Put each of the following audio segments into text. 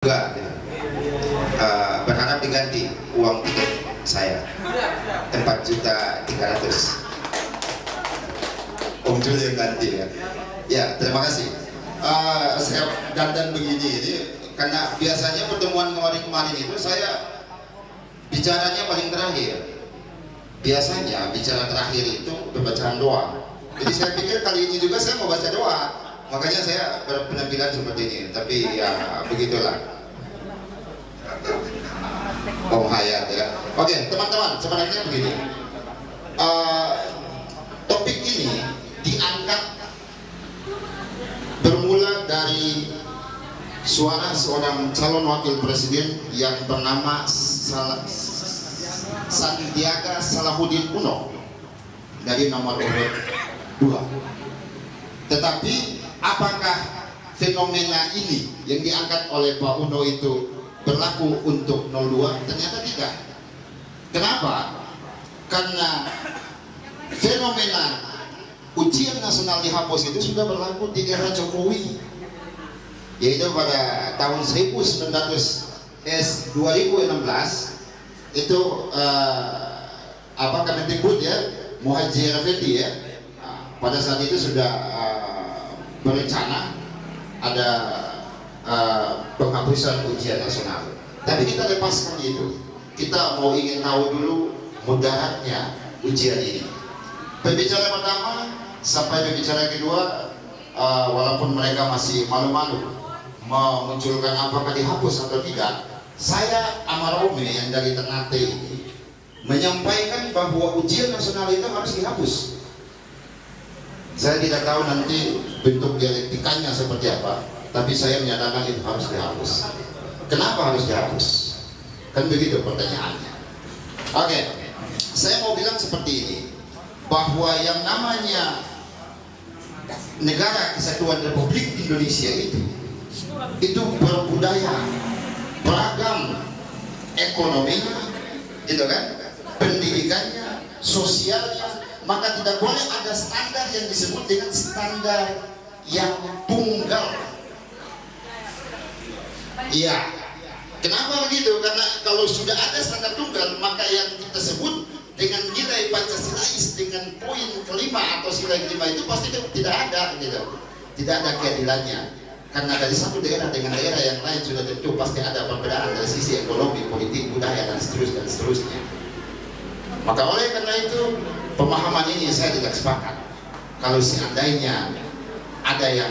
juga berharap diganti uang tiket saya 4.300.000. Om Jul yang ganti ya. Ya, terima kasih. Saya dandan begini ini karena biasanya pertemuan kemarin itu saya bicaranya paling terakhir. Biasanya bicara terakhir itu pembacaan doa. Jadi saya pikir kali ini juga saya mau baca doa. Makanya saya berpenampilan seperti ini, tapi ya begitulah. Om Hayat ya. Oke, teman-teman, sebenarnya begini. Topik ini diangkat bermula dari suara seorang calon wakil presiden yang bernama Sandiaga Salahuddin Uno dari nomor urut 2. Tetapi apakah fenomena ini yang diangkat oleh Pak Uno itu berlaku untuk 02? Ternyata tidak. Kenapa? Karena fenomena ujian nasional dihapus itu sudah berlaku di era Jokowi, yaitu pada tahun 2016 itu Kemendikbud ya, Muhadjir Effendi ya, pada saat itu sudah berencana ada penghapusan ujian nasional. Tapi kita lepaskan itu. Kita mau ingin tahu dulu mudaratnya ujian ini. Pembicara pertama sampai pembicara kedua, walaupun mereka masih malu-malu memunculkan apakah dihapus atau tidak, saya Amarome yang dari Ternate ini menyampaikan bahwa ujian nasional itu harus dihapus. Saya tidak tahu nanti bentuk dialektikanya seperti apa, tapi saya menyatakan itu harus dihapus. Kenapa harus dihapus? Kan begitu pertanyaannya. Oke, saya mau bilang seperti ini, bahwa yang namanya Negara Kesatuan Republik Indonesia itu berbudaya, beragam, ekonominya, gitu kan, pendidikannya, sosialnya. Maka tidak boleh ada standar yang disebut dengan standar yang tunggal. Iya. Kenapa begitu? Karena kalau sudah ada standar tunggal, maka yang kita sebut dengan nilai Pancasilais dengan poin kelima atau nilai kelima itu pasti tidak ada, gitu. Tidak ada keadilannya. Karena dari satu daerah dengan daerah yang lain sudah tentu pasti ada perbedaan dari sisi ekonomi, politik, budaya dan seterusnya. Maka oleh karena itu pemahaman ini saya tidak sepakat. Kalau seandainya ada yang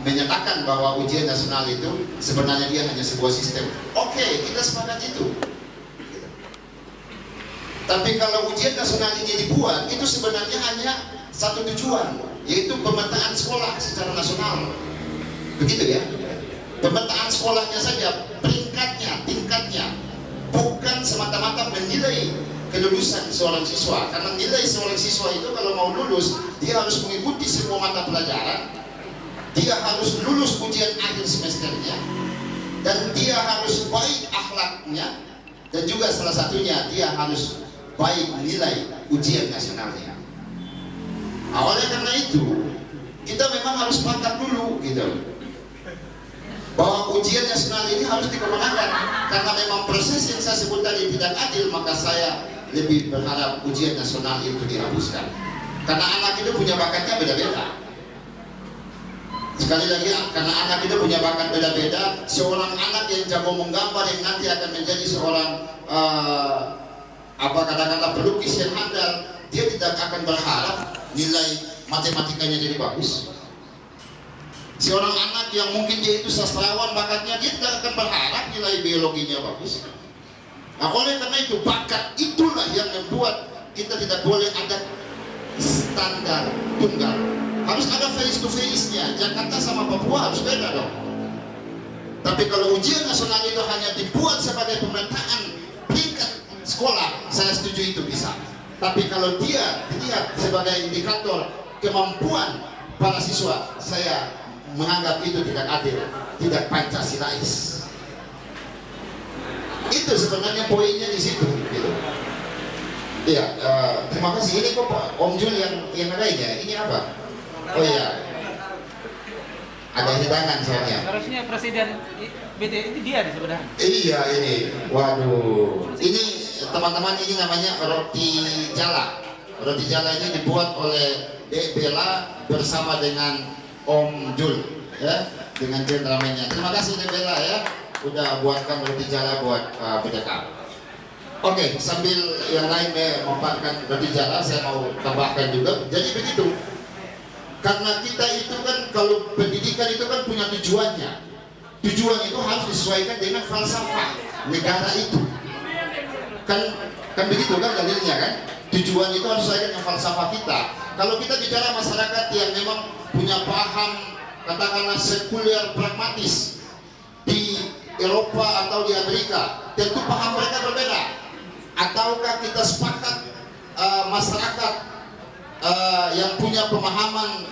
menyatakan bahwa ujian nasional itu sebenarnya dia hanya sebuah sistem, oke, kita sepakat itu. Tapi kalau ujian nasional ini dibuat, itu sebenarnya hanya satu tujuan, yaitu pemetaan sekolah secara nasional. Begitu ya. Pemetaan sekolahnya saja, peringkatnya, tingkatnya, bukan semata-mata menilai kelulusan seorang siswa. Karena nilai seorang siswa itu kalau mau lulus, dia harus mengikuti semua mata pelajaran, dia harus lulus ujian akhir semesternya, dan dia harus baik akhlaknya, dan juga salah satunya dia harus baik nilai ujian nasionalnya. Awalnya karena itu kita memang harus sepakat dulu gitu, bahwa ujian nasional ini harus dikemenangkan. Karena memang proses yang saya sebut tadi tidak adil, maka saya lebih berharap ujian nasional itu dihapuskan. Karena anak itu punya bakatnya beda-beda. Sekali lagi, karena anak itu punya bakat beda-beda. Seorang anak yang jago menggambar yang nanti akan menjadi seorang katakanlah pelukis yang handal, dia tidak akan berharap nilai matematikanya jadi bagus. Seorang anak yang mungkin dia itu sastrawan bakatnya, dia tidak akan berharap nilai biologinya bagus. Nah, oleh karena itu bakat itulah yang membuat kita tidak boleh ada standar tunggal. Harus ada face to face-nya. Jakarta sama Papua harus beda dong. Tapi kalau ujian nasional itu hanya dibuat sebagai pemetaan peringkat sekolah, saya setuju itu bisa. Tapi kalau dia dilihat sebagai indikator kemampuan para siswa, saya menganggap itu tidak adil, tidak Pancasilais. Itu sebenarnya poinnya di situ. Gitu. Iya, terima kasih. Ini kok Om Jul yang lainnya. Ini apa? Oh iya. ada hidangan soalnya. Harusnya presiden BD ini dia sebenarnya. Iya ini, waduh. Ini teman-teman, ini namanya roti jala. Roti jala ini dibuat oleh Dek Bella bersama dengan Om Jul, ya, dengan generamennya. Terima kasih Dek Bella ya, udah buatkan roti jala buat PDK. Oke, sambil yang lain memaparkan roti jala, saya mau tambahkan juga. Jadi begitu. Karena kita itu kan, kalau pendidikan itu kan punya tujuannya. Tujuan itu harus disesuaikan dengan falsafah negara itu. Kan begitu kan dalilnya kan? Tujuan itu harus sesuai dengan falsafah kita. Kalau kita bicara masyarakat yang memang punya paham katakanlah sekuler pragmatis di Eropa atau di Amerika, tentu paham mereka berbeda. Ataukah kita sepakat masyarakat yang punya pemahaman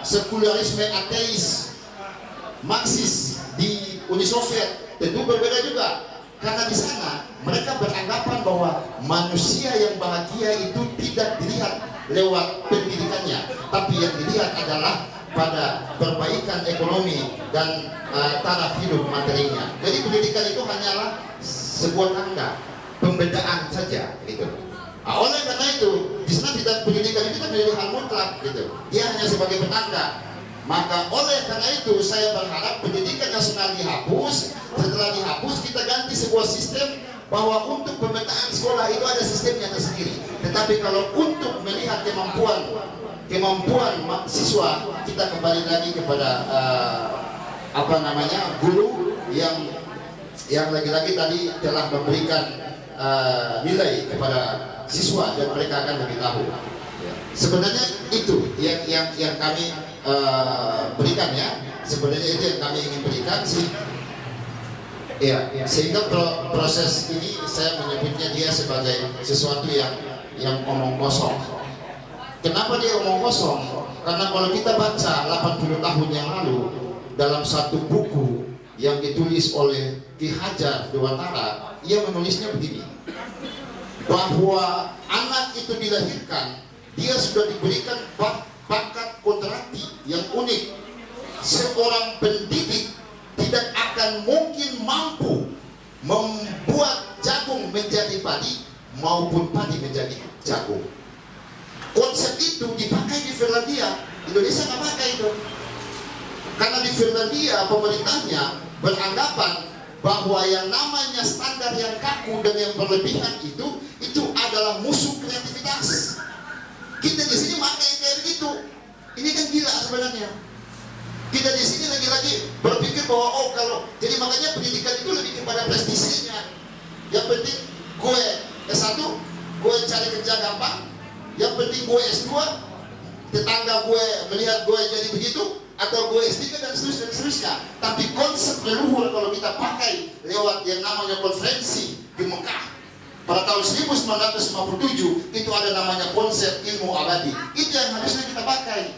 sekularisme ateis Marxis di Uni Soviet, tentu berbeda juga. Karena di sana mereka beranggapan bahwa manusia yang bahagia itu tidak dilihat lewat pendidikannya, tapi yang dilihat adalah pada perbaikan ekonomi dan taraf hidup materinya. Jadi pendidikan itu hanyalah sebuah tanda pembedaan saja, gitu. Oleh karena itu, di sana tidak, pendidikan itu kan menjadi hal mutlak, gitu. Dia hanya sebagai petanda. Maka oleh karena itu saya berharap pendidikan nasional dihapus. Setelah dihapus, kita ganti sebuah sistem bahwa untuk pemetaan sekolah itu ada sistemnya tersendiri. Tetapi kalau untuk melihat kemampuan siswa, kita kembali lagi kepada guru yang lagi-lagi tadi telah memberikan nilai kepada siswa dan mereka akan lebih tahu. Sebenarnya itu yang kami berikan ya. Sebenarnya itu yang kami ingin berikan sih. Ya, sehingga proses ini saya menyebutnya dia sebagai sesuatu yang omong kosong. Kenapa dia omong kosong? Karena kalau kita baca 80 tahun yang lalu dalam satu buku yang ditulis oleh Ki Hajar Dewantara, ia menulisnya begini, bahwa anak itu dilahirkan, dia sudah diberikan bakat kodrati yang unik. Seorang pendidik tidak akan mungkin mampu membuat jagung menjadi padi maupun padi menjadi jagung. Konsep itu dipakai di Finlandia, Indonesia nggak pakai itu. Karena di Finlandia pemerintahnya beranggapan bahwa yang namanya standar yang kaku dan yang berlebihan itu adalah musuh kreativitas. Kita di sini pakai kayak begitu. Ini kan gila sebenarnya. Kita di sini lagi-lagi berpikir bahwa kalau jadi makanya pendidikan itu lebih kepada prestisinya. Yang penting gue S1, gue cari kerja gampang. Yang penting gue S2, tetangga gue melihat gue jadi begitu, atau gue S3 dan seterusnya. Tapi konsep leluhur kalau kita pakai lewat yang namanya konferensi di Mekah pada tahun 1957, itu ada namanya konsep ilmu abadi. Itu yang harusnya kita pakai.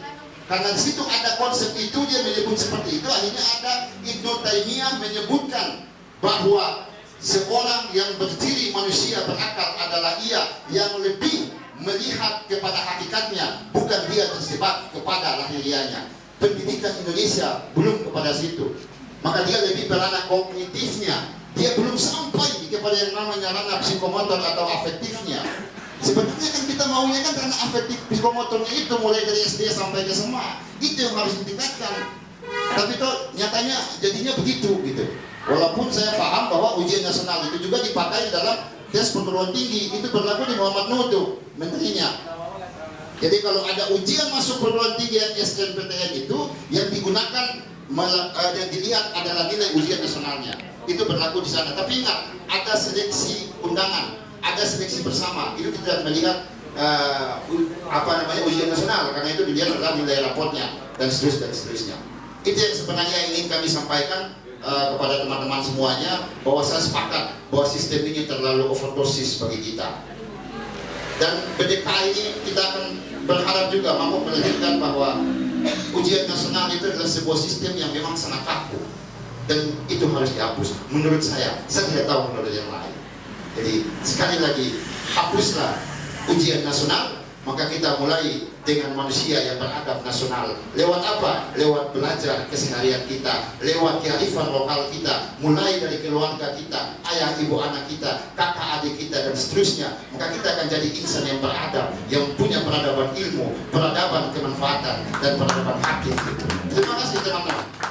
Karena di situ ada konsep itu, dia menyebut seperti itu. Akhirnya ada Ibnu Taimiyah menyebutkan bahwa seorang yang berdiri manusia berakal adalah ia yang lebih melihat kepada hakikatnya, bukan dia terjebak kepada lahirianya. Pendidikan Indonesia belum kepada situ. Maka dia lebih berada kognitifnya. Dia belum sampai kepada yang namanya ranah psikomotor atau afektifnya. Sebenarnya kan kita maunya kan karena afektif psikomotornya itu mulai dari SD sampai ke SMA. Itu yang harus ditingkatkan. Tapi kok nyatanya jadinya begitu gitu. Walaupun saya paham bahwa ujian nasional itu juga dipakai dalam tes perguruan tinggi. Itu berlaku di Muhammad Nuh, menterinya. Jadi kalau ada ujian masuk perguruan tinggi yang SNPTN itu, yang digunakan yang dilihat adalah nilai ujian nasionalnya. Itu berlaku di sana. Tapi ingat, ada seleksi undangan, ada seleksi bersama. Itu kita melihat ujian nasional, karena itu dilihat adalah nilai rapotnya dan seterusnya. Itu yang sebenarnya ingin kami sampaikan kepada teman-teman semuanya, bahwa saya sepakat bahwa sistem ini terlalu overdosis bagi kita. Dan PDK ini kita akan berharap juga mampu melahirkan bahwa ujian nasional itu adalah sebuah sistem yang memang sangat kaku, dan itu harus dihapus. Menurut saya tidak tahu menurut yang lain. Jadi sekali lagi, hapuslah ujian nasional, maka kita mulai dengan manusia yang beradab nasional. Lewat apa? Lewat belajar keseharian kita, lewat kearifan lokal kita, mulai dari keluarga kita, ayah ibu anak kita, kakak adik kita, dan seterusnya. Maka kita akan jadi insan yang beradab, yang punya peradaban ilmu, peradaban kemanfaatan, dan peradaban hati. Terima kasih teman-teman.